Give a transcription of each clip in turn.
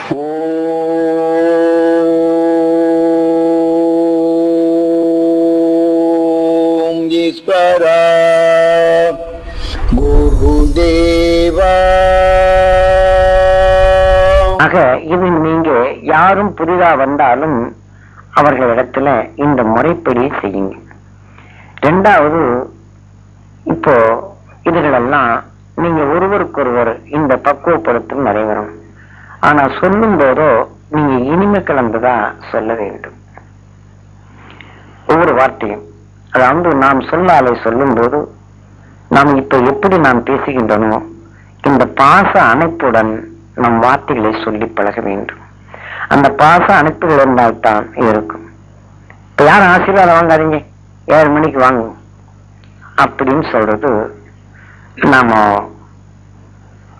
ஓம் ஈஸ்வரா குருதேவா. ஆக இது நீங்க யாரும் புதிதா வந்தாலும் அவர்களிடத்துல இந்த முறைப்படி செய்யுங்க. ரெண்டாவது, இப்போ இதுகளெல்லாம் நீங்க ஒருவருக்கொருவர் இந்த பக்குவப்படுத்தும் நடைபெறும். ஆனா சொல்லும் போதோ நீங்க இனிமை கலந்துதான் சொல்ல வேண்டும். ஒவ்வொரு வார்த்தையும் அதாவது நாம் சொல்லாலை சொல்லும் போது நாம் இப்ப எப்படி நாம் பேசுகின்றனோ இந்த பாச அணைப்புடன் நம் வார்த்தைகளை சொல்லி பழக வேண்டும். அந்த பாச அணைப்புகள் இருந்தால்தான் இருக்கும். இப்ப யாரும் ஆசீர்வாதம் வாங்காதீங்க, 7 மணிக்கு வாங்கும் அப்படின்னு சொல்றது, நாம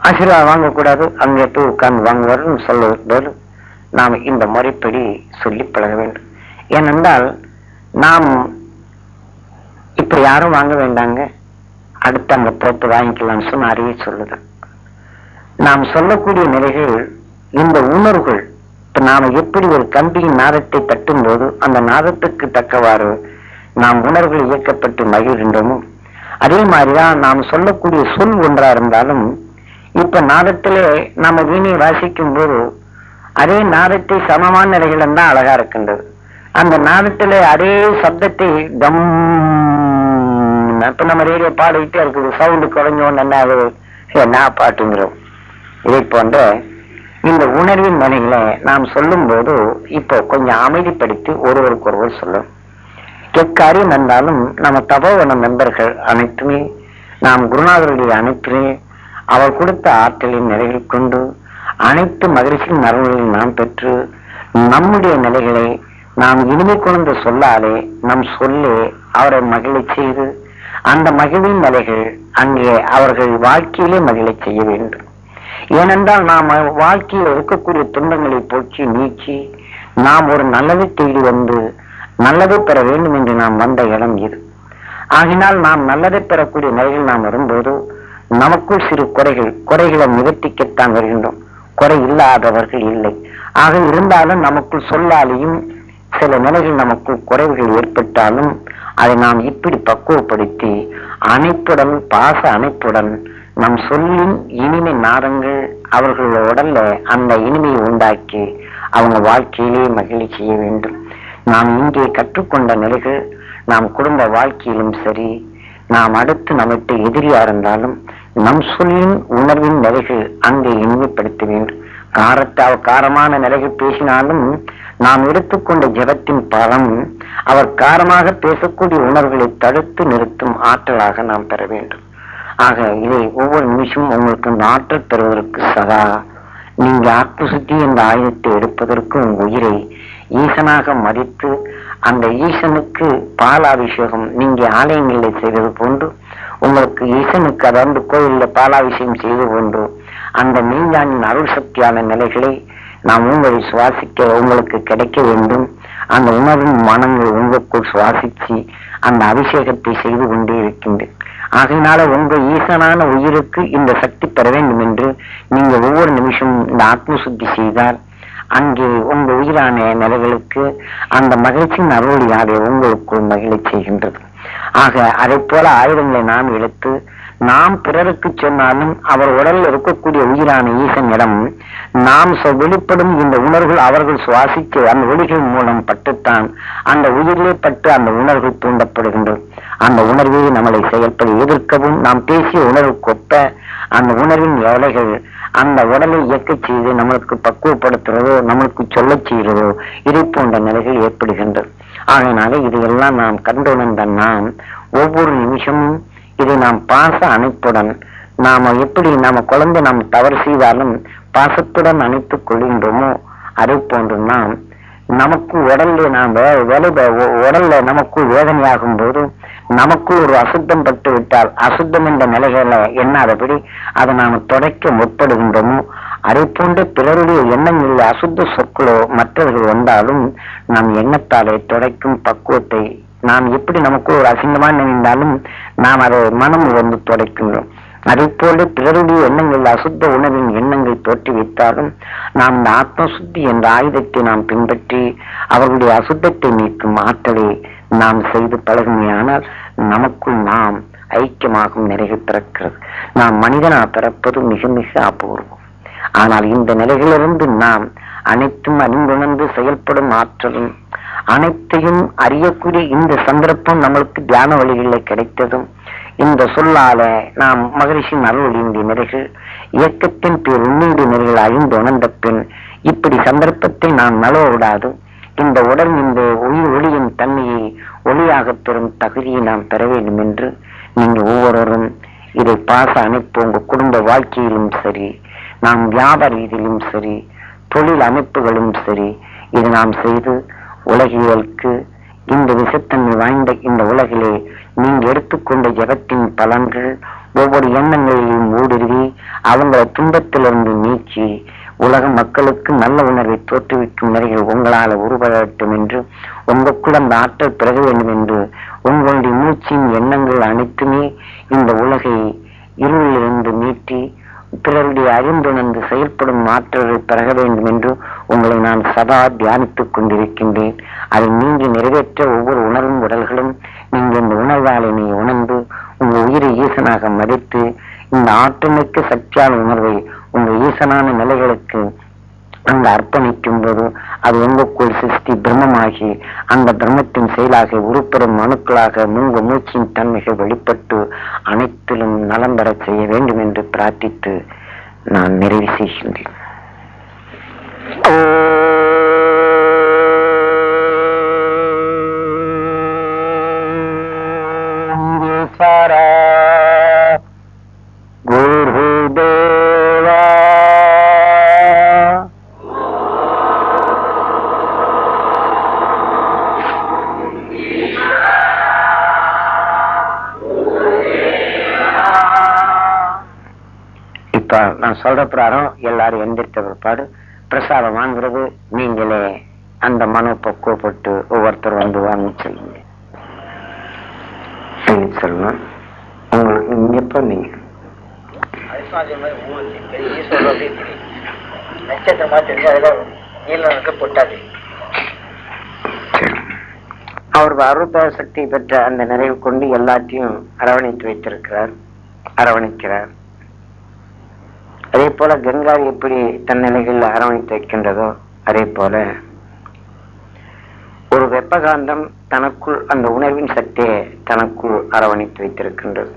ஆசீர்வாதம் வாங்கக்கூடாது, அங்கே போய் உட்கார்ந்து வாங்குவாருன்னு சொல்லுவது நாம் இந்த முறைப்படி சொல்லி பழக வேண்டும். ஏனென்றால் நாம் இப்ப யாரும் வாங்க வேண்டாங்க, அடுத்து அங்க போட்டு வாங்கிக்கலாம்னு சொன்ன அறிய சொல்லுது. நாம் சொல்லக்கூடிய நிலைகள் இந்த உணர்வுகள். இப்ப நாம எப்படி ஒரு கம்பியின் நாதத்தை தட்டும் போது அந்த நாதத்துக்கு தக்கவாறு நாம் உணர்வுகள் இயக்கப்பட்டு மகிழ்கின்றோமோ அதே மாதிரிதான் நாம் சொல்லக்கூடிய சொல் ஒன்றா இருந்தாலும் இப்ப நாதத்திலே நாம வீணையை வாசிக்கும் போது அதே நாதத்தை சமமான நிலைகள் தான் அழகா இருக்கின்றது. அந்த நாதத்திலே அதே சப்தத்தை கம், இப்ப நம்ம ரேடியோ பாடிக்கிட்டே இருக்குது, சவுண்டு குறைஞ்சோன்னு என்ன பாட்டுங்கிறோம். இதை போன்ற இந்த உணர்வின் நிலைகளை நாம் சொல்லும் போது இப்போ கொஞ்சம் அமைதிப்படுத்தி ஒருவருக்கு ஒருவர் சொல்லும். எக்காரியம் இருந்தாலும் நம்ம தபோவன மெம்பர்கள் அனைத்துமே நாம் குருநாதர்களுடைய அனைத்துமே அவர் கொடுத்த ஆற்றலின் நிலைகள் கொண்டு அனைத்து மகிழ்ச்சியின் நலன்களையும் நாம் பெற்று நம்முடைய நிலைகளை நாம் இனிமை கொண்டு சொல்லாலே நம் சொல்லே அவரை மகிழச் செய்து அந்த மகிழ்வின் நிலைகள் அங்கே அவர்கள் வாழ்க்கையிலே மகிழச் செய்ய வேண்டும். ஏனென்றால் நாம் வாழ்க்கையில் இருக்கக்கூடிய துன்பங்களை போக்கி நீக்கி நாம் ஒரு நல்லதை தேடி வந்து நல்லதை பெற வேண்டும் என்று நாம் வந்த இடம் இது. ஆகினால் நாம் நல்லதை பெறக்கூடிய நிலையில் நாம் வரும்போது நமக்குள் சிறு குறைகளை நிவர்த்திக்கத்தான் வருகின்றோம். குறை இல்லாதவர்கள் இல்லை. ஆக இருந்தாலும் நமக்குள் சொல்லாலையும் சில நிலைகள் நமக்குள் குறைவுகள் ஏற்பட்டாலும் அதை நாம் இப்படி பக்குவப்படுத்தி அணைப்புடன் பாச அணைப்புடன் நம் சொல்லின் இனிமை நாதங்கள் அவர்களோட உடல்ல அந்த இனிமையை உண்டாக்கி அவங்க வாழ்க்கையிலே மகிழ்ச்சி செய்ய வேண்டும். நாம் இங்கே கற்றுக்கொண்ட நிலைகள் நாம் குடும்ப வாழ்க்கையிலும் சரி, நாம் அடுத்து நமக்கு எதிரியா இருந்தாலும் நம் சொல்லின் உணர்வின் நிலைகள் அங்கே இனிமைப்படுத்த வேண்டும். காரமான நிலைகள் பேசினாலும் நாம் எடுத்துக்கொண்ட ஜபத்தின் பலம் அவர் காரமாக பேசக்கூடிய உணர்வுகளை தடுத்து நிறுத்தும் ஆற்றலாக நாம் பெற வேண்டும். ஆக இதை ஒவ்வொரு நிமிஷமும் உங்களுக்கு இந்த ஆற்றல் பெறுவதற்கு சதா நீங்க ஆத்ம சுத்தி என்ற ஆயுதத்தை எடுப்பதற்கு உங்க உயிரை ஈசனாக மதித்து அந்த ஈசனுக்கு பாலாபிஷேகம் நீங்க ஆலயங்களில் செய்தது போன்று உங்களுக்கு ஈசனுக்கு அதாவது கோயிலில் பாலாபிஷேகம் செய்து போன்று அந்த மெய்ஞானின் அருள் சக்தியான நிலைகளை நாம் உங்களை சுவாசிக்க உங்களுக்கு கிடைக்க வேண்டும். அந்த உணர்வின் மனங்கள் உங்களுக்குள் சுவாசிச்சு அந்த அபிஷேகத்தை செய்து கொண்டே இருக்கின்றேன். ஆகையினால உங்க ஈசனான உயிருக்கு இந்த சக்தி பெற வேண்டும் என்று நீங்க ஒவ்வொரு நிமிஷமும் இந்த ஆத்ம சுத்தி செய்தால் அங்கே உங்க உயிரான நிலைகளுக்கு அந்த மகிழ்ச்சியின் அருளியாலே உங்களுக்குள் மகிழச் செய்கின்றது. ஆக அதை போல ஆயுதங்களை நாம் எடுத்து நாம் பிறருக்கு சொன்னாலும் அவர் உடலில் இருக்கக்கூடிய உயிரான ஈசனிடம் நாம் வெளிப்படும் இந்த உணர்வுகள் அவர்கள் சுவாசித்து அந்த ஒளிகள் மூலம் பட்டுத்தான் அந்த உயிரிலே பட்டு அந்த உணர்வு தூண்டப்படுகின்றது. அந்த உணர்வை நம்மளை செயல்பட எதிர்க்கவும் நாம் பேசிய உணர்வு கொட்ட அந்த உணர்வின் வேலைகள் அந்த உடலை இயக்க செய்து நம்மளுக்கு பக்குவப்படுத்துறதோ நம்மளுக்கு சொல்ல செய்கிறதோ இதை போன்ற நிலைகள் ஏற்படுகின்றது. ஆகையினால இதையெல்லாம் நாம் கண்டுணர்ந்த நாம் ஒவ்வொரு நிமிஷமும் இதை நாம் பாச அணைப்புடன் நாம எப்படி நாம குழந்தை நாம் தவறு செய்தாலும் பாசத்துடன் அணைத்துக் கொள்கின்றோமோ அதை போன்று நாம் நமக்கு உடல்ல நாம் உடல்ல நமக்கு வேதனையாகும் போது நமக்குள் ஒரு அசுத்தம் பட்டு விட்டால் அசுத்தம் என்ற நிலைகளை எண்ணாதபடி அதை நாம் துடைக்க முற்படுகின்றோமோ அதை போன்ற பிறருடைய எண்ணங்களில் அசுத்த சொற்களோ மற்றவர்கள் வந்தாலும் நாம் எண்ணத்தாலே துடைக்கும் பக்குவத்தை நாம் எப்படி நமக்கு ஒரு அசிங்கமா நினைந்தாலும் நாம் அதை மனம் வந்து துடைக்கின்றோம். அதை போல பிறருடைய எண்ணங்கள் அசுத்த உணவின் எண்ணங்கள் தோற்றுவித்தாலும் நாம் இந்த ஆத்ம சுத்தி என்ற ஆயுதத்தை நாம் பின்பற்றி அவர்களுடைய அசுத்தத்தை நீக்கும் ஆற்றலை நாம் செய்து பழகுமையானால் நமக்குள் நாம் ஐக்கியமாகும் நிலைகள் பிறக்கிறது. நாம் மனிதனா பிறப்பது மிக மிக அபூர்வம். ஆனால் இந்த நிலைகளிலிருந்து நாம் அனைத்தும் அறிந்துணர்ந்து செயல்படும் ஆற்றலும் அனைத்தையும் அறியக்கூடிய இந்த சந்தர்ப்பம் நம்மளுக்கு தியான வழிகளில் கிடைத்ததும் இந்த சொல்லால நாம் மகரிஷின் அருளினுடைய நிலைகள் இயக்கத்தின் பேர் உண்மையுடைய நிலைகள் அறிந்து உணர்ந்த பின் இப்படி சந்தர்ப்பத்தை நாம் நழுவ விடாது. இந்த உடல் இந்த உயிர் ஒளியின் தன்மையை ஒளியாக பெறும் தகுதியை நாம் பெற வேண்டும் என்று நீங்க ஒவ்வொருவரும் இதை பாச அனுப்பு. உங்க குடும்ப வாழ்க்கையிலும் சரி, நாம் வியாபார ரீதியிலும் சரி, தொழில் அமைப்புகளும் சரி, இது நாம் செய்து உலகியலுக்கு இந்த விசத்தன்மை வாய்ந்த இந்த உலகிலே நீங்க எடுத்துக்கொண்ட ஜெகத்தின் பலன்கள் ஒவ்வொரு எண்ணங்களையும் ஊடுருவி அவங்களை துன்பத்திலிருந்து நீக்கி உலக மக்களுக்கு நல்ல உணர்வை தோற்றுவிக்கும் நிலைகள் உங்களால் உருவாகட்டும் என்று உங்களுக்குள் அந்த ஆற்றல் பெற வேண்டும் என்று உங்களுடைய மூச்சின் எண்ணங்கள் அனைத்துமே இந்த உலகை இருளிலிருந்து மீட்டி பிறருடைய அறிந்துணர்ந்து செயல்படும் ஆற்றல்கள் பெற வேண்டும் என்று உங்களை நான் சதா தியானித்துக் கொண்டிருக்கின்றேன். அதை நீங்க நிறைவேற்ற ஒவ்வொரு உணர்வும் உடல்களும் நீங்க இந்த உணர்வாலை நீ உணர்ந்து உங்க உயிரை ஈசனாக மதித்து இந்த ஆற்றலுக்கு சக்தியான உணர்வை உங்க ஈசனான நிலைகளுக்கு அங்கு அர்ப்பணிக்கும் போது அது உங்களுக்குள் சிருஷ்டி பிரம்மமாகி அந்த பிரம்மத்தின் செயலாக உருப்பெறும் அணுக்களாக உங்க மூச்சின் தன்மைகள் வெளிப்பட்டு அனைத்திலும் நலம் பெற செய்ய வேண்டும் என்று பிரார்த்தித்து நான் நிறைவு செய்கின்றேன். நான் சொல்ற பிரகாரம் எல்லாரும் எந்திரித்த பிற்பாடு பிரசாதம் வாங்குறது நீங்களே அந்த மனு பக்குவப்பட்டு ஒவ்வொருத்தர் வந்து வாங்கி சொல்லுங்க. சொல்லணும் உங்களுக்கு எப்ப நீங்க அவர் அருப சக்தி பெற்ற அந்த நிறைவு கொண்டு எல்லாத்தையும் அரவணைத்து வைத்திருக்கிறார், அரவணைக்கிறார். அதே போல கங்காரி எப்படி தன் நிலைகளில் அரவணைத்து வைக்கின்றதோ அதே போல ஒரு வெப்பகாந்தம் தனக்குள் அந்த உணர்வின் சக்தியை தனக்குள் அரவணைத்து வைத்திருக்கின்றது.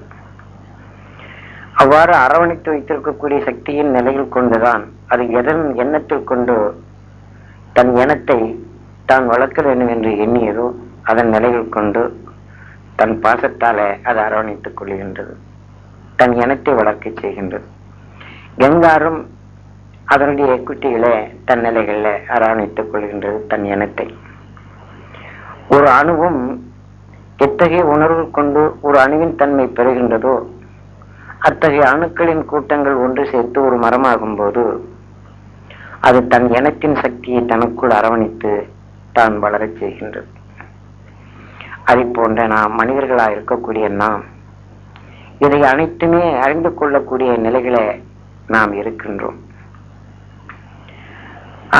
அவ்வாறு அரவணைத்து வைத்திருக்கக்கூடிய சக்தியின் நிலையில் கொண்டுதான் அது எதன் எண்ணத்தில் கொண்டு தன் எண்ணத்தை தான் வளர்க்க வேண்டும் என்று எண்ணியதோ அதன் நிலையில் கொண்டு தன் பாசத்தாலே அது அரவணைத்துக் கொள்கின்றது, தன் எண்ணத்தை வளர்க்க செய்கின்றது. கங்காரும் அதனுடைய குட்டிகளை தன் நிலைகளில் அரவணைத்துக் கொள்கின்றது தன் எண்ணத்தை. ஒரு அணுவும் எத்தகைய உணர்வு கொண்டு ஒரு அணுவின் தன்மை பெறுகின்றதோ அத்தகைய அணுக்களின் கூட்டங்கள் ஒன்று சேர்த்து ஒரு மரமாகும் போது அது தன் எண்ணத்தின் சக்தியை தனக்குள் அரவணைத்து தான் வளரச் செய்கின்றது. அதை போன்ற நாம் மனிதர்களாக இருக்கக்கூடிய நாம் இதை அனைத்துமே அறிந்து கொள்ளக்கூடிய நிலைகளை நாம் இருக்கின்றோம்.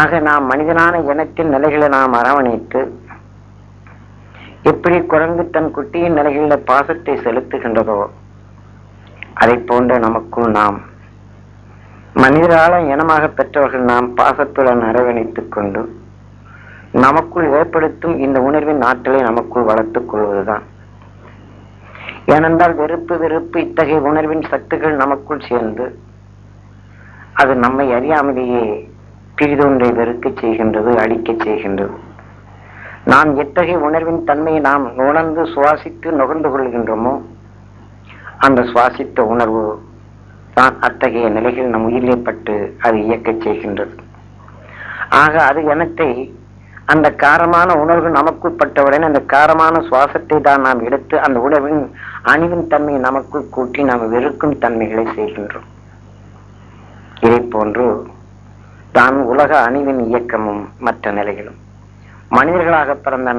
ஆக நாம் மனிதனான இனத்தின் நிலைகளை நாம் அரவணைத்து எப்படி குரங்கு தன் குட்டியின் நிலைகளில் பாசத்தை செலுத்துகின்றதோ அதை போன்ற நமக்குள் நாம் மனிதரால இனமாக பெற்றவர்கள் நாம் பாசத்துடன் அரவணைத்துக் கொண்டு நமக்குள் ஏற்படுத்தும் இந்த உணர்வின் ஆற்றலை நமக்குள் வளர்த்துக் கொள்வதுதான். ஏனென்றால் வெறுப்பு இத்தகைய உணர்வின் சக்திகள் நமக்குள் சேர்ந்து அது நம்மை அறியாமலேயே பிரிதொன்றை வெறுக்க செய்கின்றது, அழிக்க செய்கின்றது. நாம் எத்தகைய உணர்வின் தன்மையை நாம் உணர்ந்து சுவாசித்து நுகர்ந்து கொள்கின்றோமோ அந்த சுவாசித்த உணர்வு தான் அத்தகைய நிலைகள் நம் உயிரிலே பட்டு அது இயக்க செய்கின்றது. ஆக அது எனத்தை அந்த காரமான உணர்வு நமக்குள் பட்டவுடன் அந்த காரமான சுவாசத்தை தான் நாம் எடுத்து அந்த உணர்வின் அணிவின் தன்மையை நமக்குள் கூட்டி நாம் வெறுக்கும் தன்மைகளை செய்கின்றோம். இதை போன்று தான் உலக அணிவின் இயக்கமும் மற்ற நிலைகளும் மனிதர்களாக பிறந்த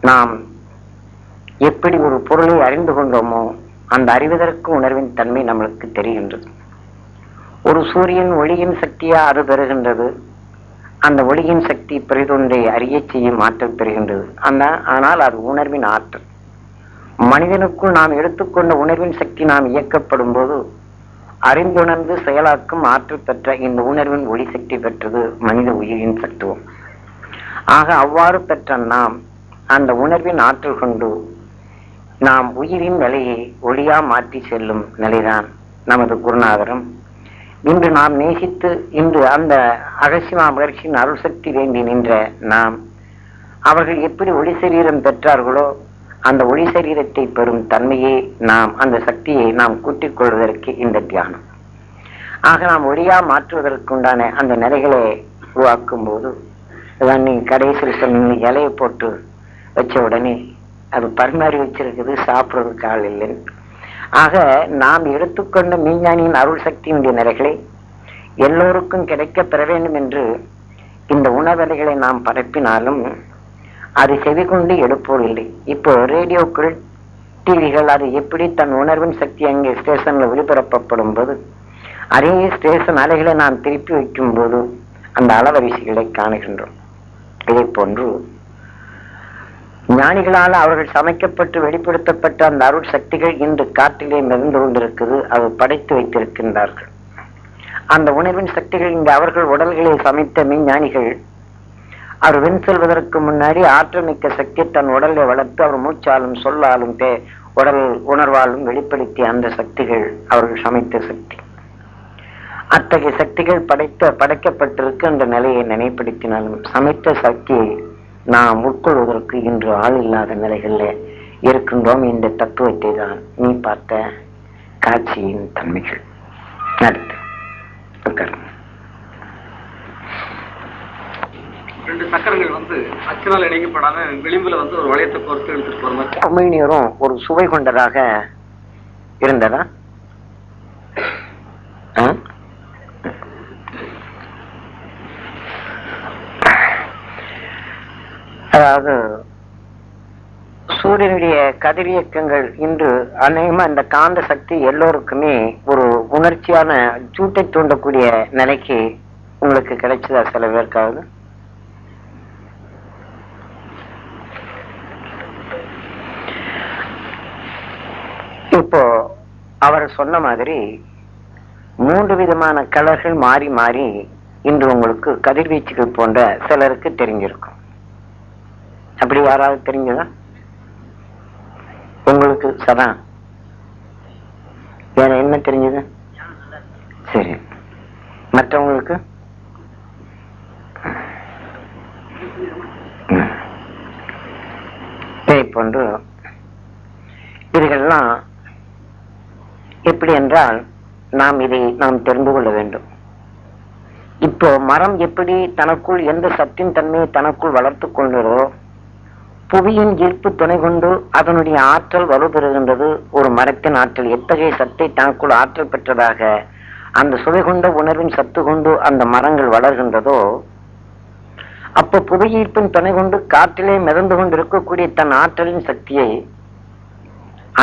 நாம் எப்படி ஒரு பொருளை அறிந்து கொண்டோமோ அந்த அறிவதற்கு உணர்வின் தன்மை நம்மளுக்கு தெரிகின்றது. ஒரு சூரியன் ஒளியின் சக்தியா அது பெறுகின்றது. அந்த ஒளியின் சக்தி பெரிதொன்றை அறிய செய்யும் ஆற்றல் பெறுகின்றது. ஆனால் அது உணர்வின் ஆற்றல். மனிதனுக்குள் நாம் எடுத்துக்கொண்ட உணர்வின் சக்தி நாம் இயக்கப்படும் போது அறிந்துணர்ந்து செயலாக்கும் ஆற்றல் பெற்ற இந்த உணர்வின் ஒளி சக்தி பெற்றது மனித உயிரின் தத்துவம். ஆக அவ்வாறு பெற்ற நாம் அந்த உணர்வின் ஆற்றல் கொண்டு நாம் உயிரின் நிலையை ஒளியா மாற்றி செல்லும் நிலைதான் நமது குருநாதரும். இன்று நாம் நேசித்து இன்று அந்த அகசியமா மகிழ்ச்சியின் அருள் சக்தி வேண்டி நின்ற நாம் அவர்கள் எப்படி ஒளி சரீரம் பெற்றார்களோ அந்த ஒளி சரீரத்தை பெறும் தன்மையை நாம் அந்த சக்தியை நாம் கூட்டிக் கொள்வதற்கு இந்த தியானம். ஆக நாம் ஒளியா மாற்றுவதற்குண்டான அந்த நிலைகளை உருவாக்கும் போது நீ கடைசியில் சொன்ன இலையை போட்டு வச்ச உடனே அது பரிமாறி வச்சிருக்குது, சாப்பிட்றதுக்கு ஆள் இல்லைன்னு. ஆக நாம் எடுத்துக்கொண்ட மீஞானியின் அருள் சக்தியினுடைய நிலைகளை எல்லோருக்கும் கிடைக்க பெற வேண்டும் என்று இந்த உணவலைகளை நாம் பரப்பினாலும் அது செவி கொண்டு எடுப்போர் இல்லை. இப்போ ரேடியோக்கள் டிவிகள் அது எப்படி தன் உணர்வின் சக்தி அங்கே ஸ்டேஷன்ல ஒளிபரப்பப்படும் போது அதே ஸ்டேஷன் அலைகளை நாம் திருப்பி வைக்கும் போது அந்த அலவரிசைகளை காணுகின்றோம். இதை போன்று ஞானிகளால் அவர்கள் சமைக்கப்பட்டு வெளிப்படுத்தப்பட்ட அந்த அருள் சக்திகள் இன்று காற்றிலே மிதந்து கொண்டிருக்குது. அது படைத்து வைத்திருக்கின்றார்கள். அந்த உணர்வின் சக்திகள் இங்கு அவர்கள் உடல்களை சமைத்த மெஞ்ஞானிகள் அவர் வெண் செல்வதற்கு முன்னாடி ஆற்றல் மிக்க சக்தி தன் உடலை வளர்த்து அவர் மூச்சாலும் சொல்லாலும் உடல் உணர்வாலும் வெளிப்படுத்திய அந்த சக்திகள் அவர்கள் சமைத்த சக்தி. அத்தகைய சக்திகள் படைக்கப்பட்டிருக்கு என்ற நிலையை நினைப்படுத்தினாலும் சமைத்த சக்தியை நாம் உட்கொள்வதற்கு இன்று ஆள் இல்லாத நிலைகள்ல இருக்கின்றோம். இந்த தத்துவத்தை தான் நீ பார்த்த காட்சியின் தன்மைகள். அடுத்து ரெண்டு சக்கரங்கள் அச்சனால் இணைக்கப்படாம விளிம்புல ஒரு வளையத்தை பொறுத்து எடுத்துட்டு போற மாதிரி உமிழ்நீரும் ஒரு சுவை கொண்டதாக இருந்ததா? அதாவது சூரியனுடைய கதிரியக்கங்கள் இன்று அநேகமா இந்த காந்த சக்தி எல்லோருக்குமே ஒரு உணர்ச்சியான சூட்டை தூண்டக்கூடிய நிலைக்கு உங்களுக்கு கிடைச்சதா? சில பேருக்காவது இப்போ அவர் சொன்ன மாதிரி 3 விதமான கலர்கள் மாறி மாறி இன்று உங்களுக்கு கதிர்வீச்சுகள் போன்ற சிலருக்கு தெரிஞ்சிருக்கும். அப்படி யாராவது தெரிஞ்சதா உங்களுக்கு? சதா வேற என்ன தெரிஞ்சது? சரி, மற்றவங்களுக்கு போன்று இதுகள்லாம் எப்படி என்றால் நாம் தெரிந்து கொள்ள வேண்டும். இப்போ மரம் எப்படி தனக்குள் எந்த சத்தின் தன்மையை தனக்குள் வளர்த்து கொண்டதோ புவியின் ஈர்ப்பு துணை கொண்டு அதனுடைய ஆற்றல் வலுப்பெறுகின்றது. ஒரு மரத்தின் ஆற்றல் எத்தகைய சத்தை தனக்குள் ஆற்றல் பெற்றதாக அந்த சுவை கொண்ட உணர்வின் சத்து கொண்டு அந்த மரங்கள் வளர்கின்றதோ அப்போ புவி ஈர்ப்பின் துணை கொண்டு காற்றிலே மிதந்து கொண்டு இருக்கக்கூடிய தன் ஆற்றலின் சக்தியை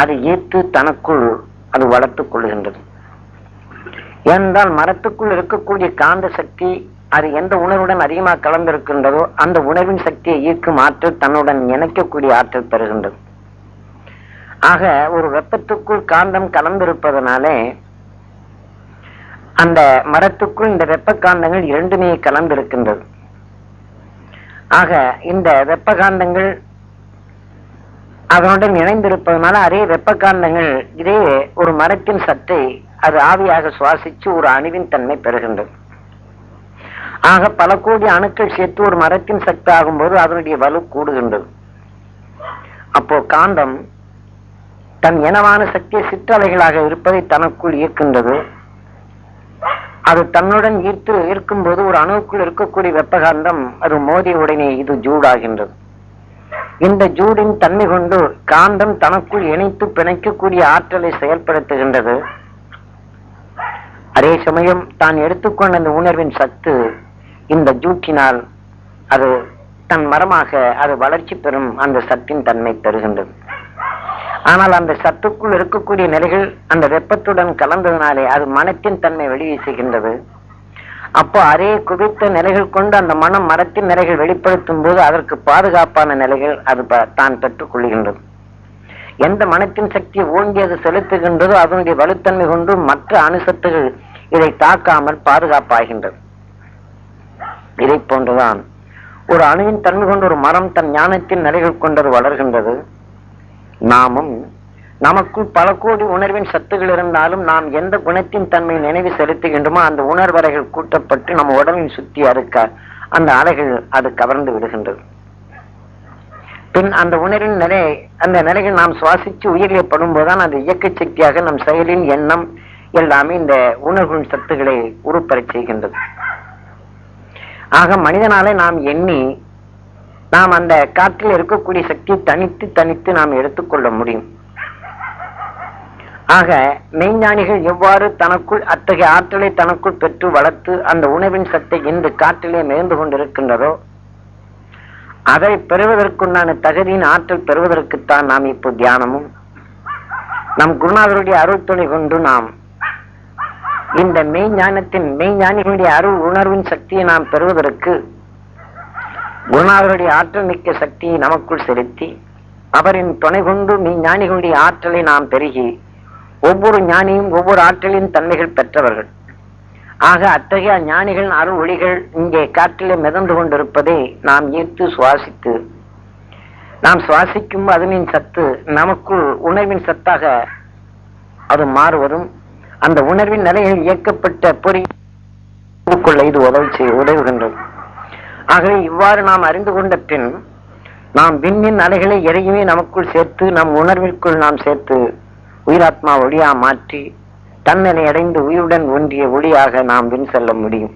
அது ஈர்த்து தனக்குள் அது வளர்த்துக் கொள்கின்றது. ஏனென்றால் மரத்துக்குள் இருக்கக்கூடிய காந்த சக்தி அது எந்த உணர்வுடன் அதிகமாக கலந்திருக்கின்றதோ அந்த உணர்வின் சக்தியை ஈர்க்கும் ஆற்றல் தன்னுடன் இணைக்கக்கூடிய ஆற்றல் பெறுகின்றது. ஆக ஒரு வெப்பத்துக்குள் காந்தம் கலந்திருப்பதனாலே அந்த மரத்துக்குள் இந்த வெப்ப காந்தங்கள் இரண்டுமே கலந்திருக்கின்றது. ஆக இந்த வெப்ப காந்தங்கள் அதனுடன் இணைந்திருப்பதனால அதே வெப்ப காந்தங்கள் இதே ஒரு மரத்தின் சத்தை அது ஆவியாக சுவாசிச்சு ஒரு அணுவின் தன்மை பெறுகின்றது. ஆக பல கோடி அணுக்கள் சேர்த்து ஒரு மரத்தின் சக்தி ஆகும்போது அதனுடைய வலு கூடுகின்றது. அப்போ காந்தம் தன் இனமான சக்தியை சிற்றலைகளாக இருப்பதை தனக்குள் ஈர்க்கின்றது. அது தன்னுடன் ஈர்க்கும் போது ஒரு அணுவுக்குள் இருக்கக்கூடிய வெப்பகாந்தம் அது மோதிய உடனே இது ஜூடாகின்றது. இந்த ஜூடின் தன்மை கொண்டு காந்தம் தனக்குள் இணைத்து பிணைக்கக்கூடிய ஆற்றலை செயல்படுத்துகின்றது. அதே சமயம் தான் எடுத்துக்கொண்ட அந்த உணர்வின் சத்து இந்த ஜூட்டினால் அது தன் மரமாக அது வளர்ச்சி பெறும் அந்த சத்தின் தன்மை பெறுகின்றது. ஆனால் அந்த சத்துக்குள் இருக்கக்கூடிய நிலைகள் அந்த வெப்பத்துடன் கலந்ததினாலே அது மனத்தின் தன்மை வெளிவீசுகின்றது. அப்போ அதே குவித்த நிலைகள் கொண்டு அந்த மனம் மரத்தின் நிலைகள் வெளிப்படுத்தும் போது அதற்கு பாதுகாப்பான நிலைகள் அது தான் பெற்றுக் கொள்கின்றது. எந்த மனத்தின் சக்தியை ஓங்கி அது செலுத்துகின்றதோ அதனுடைய வலுத்தன்மை கொண்டு மற்ற அணுசத்துகள் இதை தாக்காமல் பாதுகாப்பாகின்றது. இதை போன்றுதான் ஒரு அணுவின் தன்மை கொண்டு ஒரு மரம் தன் ஞானத்தின் நிலைகள் கொண்டது வளர்கின்றது. நாமும் நமக்குள் பல கோடி உணர்வின் சத்துகள் இருந்தாலும் நாம் எந்த குணத்தின் தன்மை நினைவு செலுத்துகின்றோமோ அந்த உணர்வலைகள் கூட்டப்பட்டு நம்ம உடலின் சுற்றி அதுக்க அந்த அலைகள் அது கவர்ந்து விடுகின்றது. பின் அந்த உணர்வின் நிலை அந்த நிலைகள் நாம் சுவாசித்து உயிரிலே படும்போதுதான் அந்த இயக்க சக்தியாக நம் செயலின் எண்ணம் எல்லாமே இந்த உணர்வின் சத்துக்களை உருப்பெறச் செய்கின்றது. ஆக மனிதனாலே நாம் எண்ணி நாம் அந்த காற்றில் இருக்கக்கூடிய சக்தியை தனித்து நாம் எடுத்துக்கொள்ள முடியும். ஆக மெய்ஞானிகள் எவ்வாறு தனக்குள் அத்தகைய ஆற்றலை தனக்குள் பெற்று வளர்த்து அந்த உணவின் சத்தை இன்று காற்றிலே மிதந்து கொண்டிருக்கின்றதோ அதை பெறுவதற்குண்டான தகுதியின் ஆற்றல் பெறுவதற்குத்தான் நாம் இப்போ தியானமும் நம் குருநாதருடைய அருள் துணை கொண்டு நாம் இந்த மெய்ஞானிகளுடைய அருள் உணர்வின் சக்தியை நாம் பெறுவதற்கு குருநாதருடைய ஆற்றல் மிக்க சக்தியை நமக்குள் செலுத்தி அவரின் துணை கொண்டு மெய்ஞானிகளுடைய ஆற்றலை நாம் பெருகி ஒவ்வொரு ஞானியும் ஒவ்வொரு ஆற்றலின் தன்மைகள் பெற்றவர்கள். ஆக அத்தகைய ஞானிகள் அருள் ஒளிகள் இங்கே காற்றிலே மிதந்து கொண்டிருப்பதை நாம் ஈர்த்து சுவாசித்து நாம் சுவாசிக்கும் அதனின் சத்து நமக்குள் உணர்வின் சத்தாக அது மாறுவதும் அந்த உணர்வின் நிலையில் இயக்கப்பட்ட பொறிக்குள்ள இது உதவுகின்றது. ஆகவே இவ்வாறு நாம் அறிந்து கொண்ட பின் நாம் விண்ணின் அலைகளை எதையுமே நமக்குள் சேர்த்து நம் உணர்விற்குள் நாம் சேர்த்து உயிராத்மா ஒளியா மாற்றி தன்னிலை அடைந்து உயிருடன் ஒன்றிய ஒளியாக நாம் விண் செல்ல முடியும்.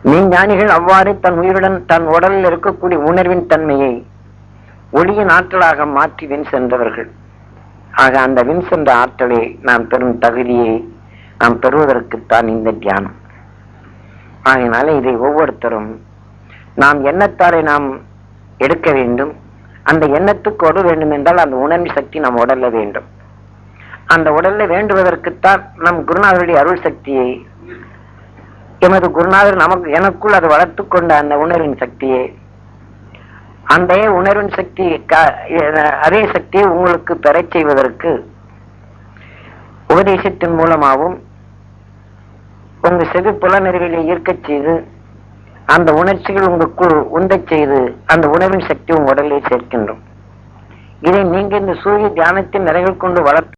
மெய்ஞானிகள் அவ்வாறு தன் உயிருடன் தன் உடலில் இருக்கக்கூடிய உணர்வின் தன்மையை ஒளியின் ஆற்றலாக மாற்றி விண் சென்றவர்கள். ஆக அந்த விண் சென்ற ஆற்றலை நாம் பெறும் தகுதியை நாம் பெறுவதற்குத்தான் இந்த தியானம். ஆகையினால இதை ஒவ்வொருத்தரும் நாம் எண்ணத்தாலே நாம் எடுக்க வேண்டும். அந்த எண்ணத்துக்கு ஒடு வேண்டும் என்றால் அந்த உணர்வு சக்தி நம் உடல்ல வேண்டும். அந்த உடல்ல வேண்டுவதற்குத்தான் நம் குருநாதருடைய அருள் சக்தியை எமது குருநாதர் எனக்குள் அதை வளர்த்து கொண்ட அந்த உணர்வின் சக்தியை அந்த உணர்வின் சக்தி அதே சக்தியை உங்களுக்கு பெறச் செய்வதற்கு உபதேசத்தின் மூலமாகவும் உங்க செவி புலனறிவிலை ஈர்க்கச் செய்து அந்த உணர்ச்சிகள் உங்களுக்குள் உந்தச் செய்து அந்த உணர்வின் சக்தி உங்க உடலில் சேர்க்கின்றோம். இதை நீங்க இந்த சூரிய தியானத்தின் நிறைகள் கொண்டு வளர்த்து